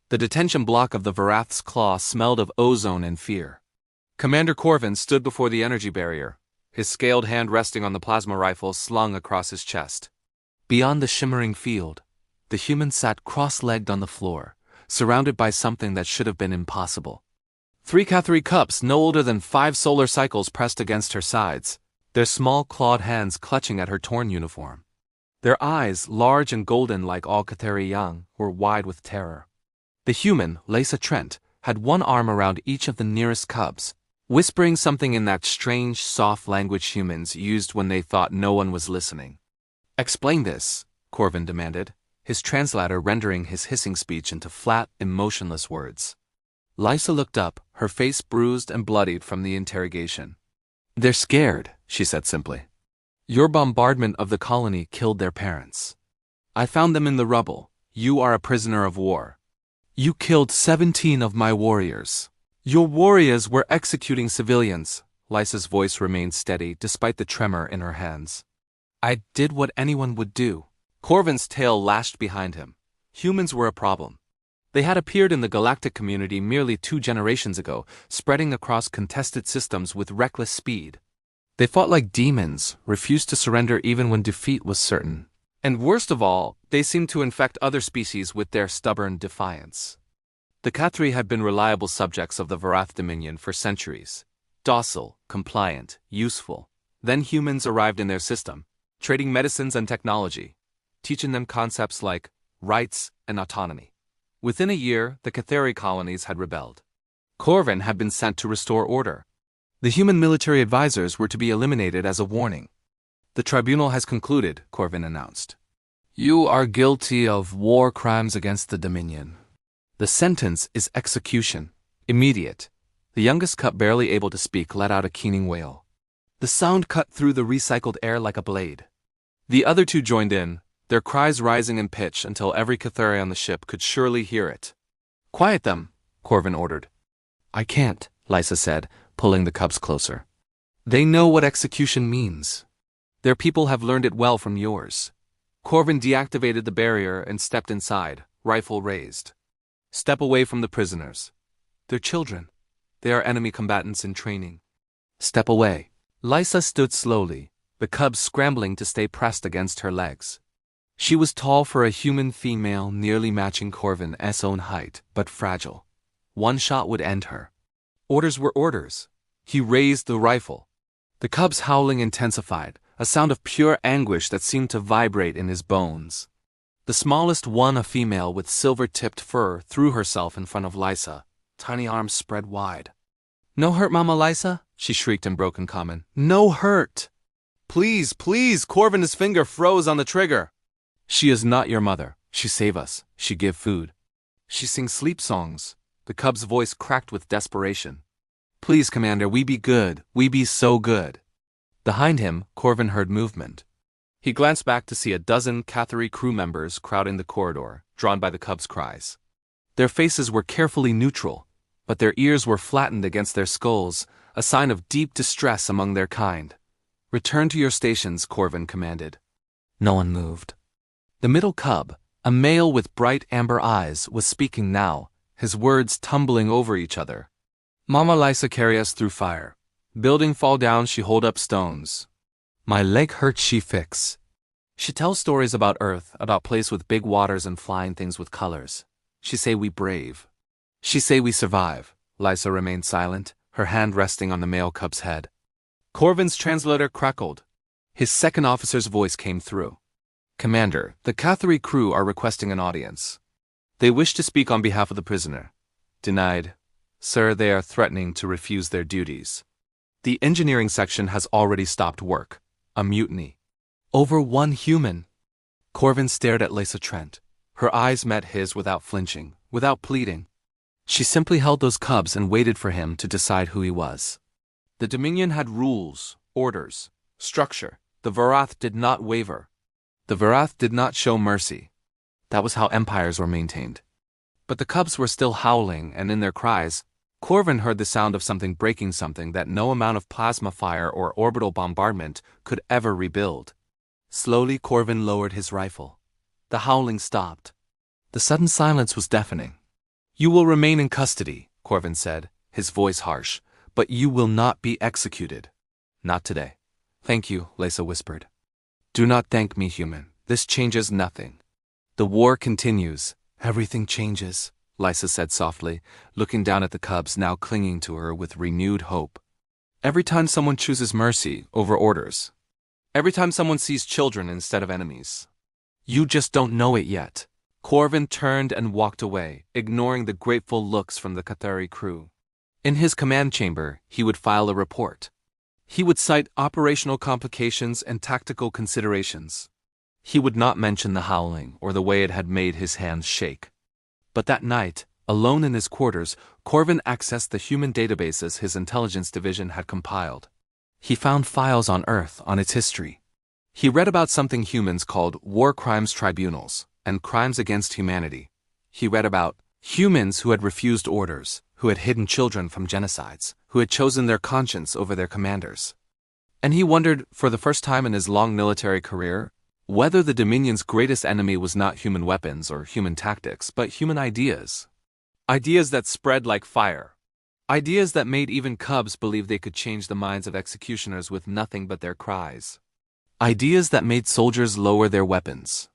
The detention block of the Varath's claw smelled of ozone and fear. Commander Corvin stood before the energy barrier, his scaled hand resting on the plasma rifle slung across his chest. Beyond the shimmering field, the human sat cross-legged on the floor, surrounded by something that should have been impossible. 3 Cathari cups no older than 5 solar cycles pressed against her sides, their small clawed hands clutching at her torn uniform. Their eyes, large and golden like all Cathari young, were wide with terror. The human, Lisa Trent, had one arm around each of the nearest cubs, whispering something in that strange, soft language humans used when they thought no one was listening. "Explain this," Corvin demanded, his translator rendering his hissing speech into flat, emotionless words. Lisa looked up, her face bruised and bloodied from the interrogation. "They're scared," she said simply. "Your bombardment of the colony killed their parents. I found them in the rubble. You are a prisoner of war. You killed 17 of my warriors. Your warriors were executing civilians." Lisa's voice remained steady despite the tremor in her hands. "I did what anyone would do." Corvin's tail lashed behind him. Humans were a problem. They had appeared in the galactic community merely 2 generations ago, spreading across contested systems with reckless speed. They fought like demons, refused to surrender even when defeat was certain. And worst of all, they seemed to infect other species with their stubborn defiance. The Cathari had been reliable subjects of the Varath Dominion for centuries. Docile, compliant, useful. Then humans arrived in their system, trading medicines and technology, teaching them concepts like rights and autonomy. Within a year, the Cathari colonies had rebelled. Corvin had been sent to restore order. The human military advisors were to be eliminated as a warning. "The tribunal has concluded," Corvin announced. "You are guilty of war crimes against the Dominion. The sentence is execution, immediate." The youngest cup, barely able to speak, let out a keening wail. The sound cut through the recycled air like a blade. The other 2 joined in, their cries rising in pitch until every Cathari on the ship could surely hear it. "Quiet them," Corvin ordered. "I can't," Lisa said, pulling the cubs closer. "They know what execution means. Their people have learned it well from yours." Corvin deactivated the barrier and stepped inside, rifle raised. "Step away from the prisoners. They're children. They are enemy combatants in training. Step away." Lisa stood slowly, the cubs scrambling to stay pressed against her legs. She was tall for a human female, nearly matching Corvin's own height, but fragile. One shot would end her. Orders were orders. He raised the rifle. The cub's howling intensified, a sound of pure anguish that seemed to vibrate in his bones. The smallest one, a female with silver-tipped fur, threw herself in front of Lisa, tiny arms spread wide. "No hurt, Mama Lisa?" she shrieked in broken common. "No hurt!" "Please, please!" Corvin's finger froze on the trigger. "She is not your mother. She save us. She give food. She sings sleep songs." The cub's voice cracked with desperation. "Please, Commander, we be good. We be so good." Behind him, Corvin heard movement. He glanced back to see a dozen Cathari crew members crowding the corridor, drawn by the cubs' cries. Their faces were carefully neutral, but their ears were flattened against their skulls, a sign of deep distress among their kind. "Return to your stations," Corvin commanded. No one moved. The middle cub, a male with bright amber eyes, was speaking now, his words tumbling over each other. "Mama Lisa carry us through fire. Building fall down, she hold up stones. My leg hurt, she fix. She tells stories about Earth, about place with big waters and flying things with colors. She say we brave. She say we survive." Lisa remained silent, her hand resting on the male cub's head. Corvin's translator crackled. His second officer's voice came through. "Commander, the Cathari crew are requesting an audience. They wish to speak on behalf of the prisoner." "Denied. Sir, they are threatening to refuse their duties. The engineering section has already stopped work. A mutiny. Over 1 human." Corvin stared at Lisa Trent. Her eyes met his without flinching, without pleading. She simply held those cubs and waited for him to decide who he was. The Dominion had rules, orders, structure. The Varath did not waver. The Varath did not show mercy. That was how empires were maintained. But the cubs were still howling, and in their cries, Corvin heard the sound of something breaking something that no amount of plasma fire or orbital bombardment could ever rebuild. Slowly, Corvin lowered his rifle. The howling stopped. The sudden silence was deafening. You will remain in custody, Corvin said, his voice harsh, but you will not be executed. Not today. Thank you, Lisa whispered. Do not thank me, human. This changes nothing. The war continues. Everything changes, Lisa said softly, looking down at the cubs now clinging to her with renewed hope. Every time someone chooses mercy over orders. Every time someone sees children instead of enemies. You just don't know it yet. Corvin turned and walked away, ignoring the grateful looks from the Cathari crew. In his command chamber, he would file a report. He would cite operational complications and tactical considerations. He would not mention the howling or the way it had made his hands shake. But that night, alone in his quarters, Corvin accessed the human databases his intelligence division had compiled. He found files on Earth on its history. He read about something humans called war crimes tribunals and crimes against humanity. He read about humans who had refused orders, who had hidden children from genocides, who had chosen their conscience over their commanders. And he wondered, for the first time in his long military career, whether the Dominion's greatest enemy was not human weapons or human tactics, but human ideas. Ideas that spread like fire. Ideas that made even cubs believe they could change the minds of executioners with nothing but their cries. Ideas that made soldiers lower their weapons.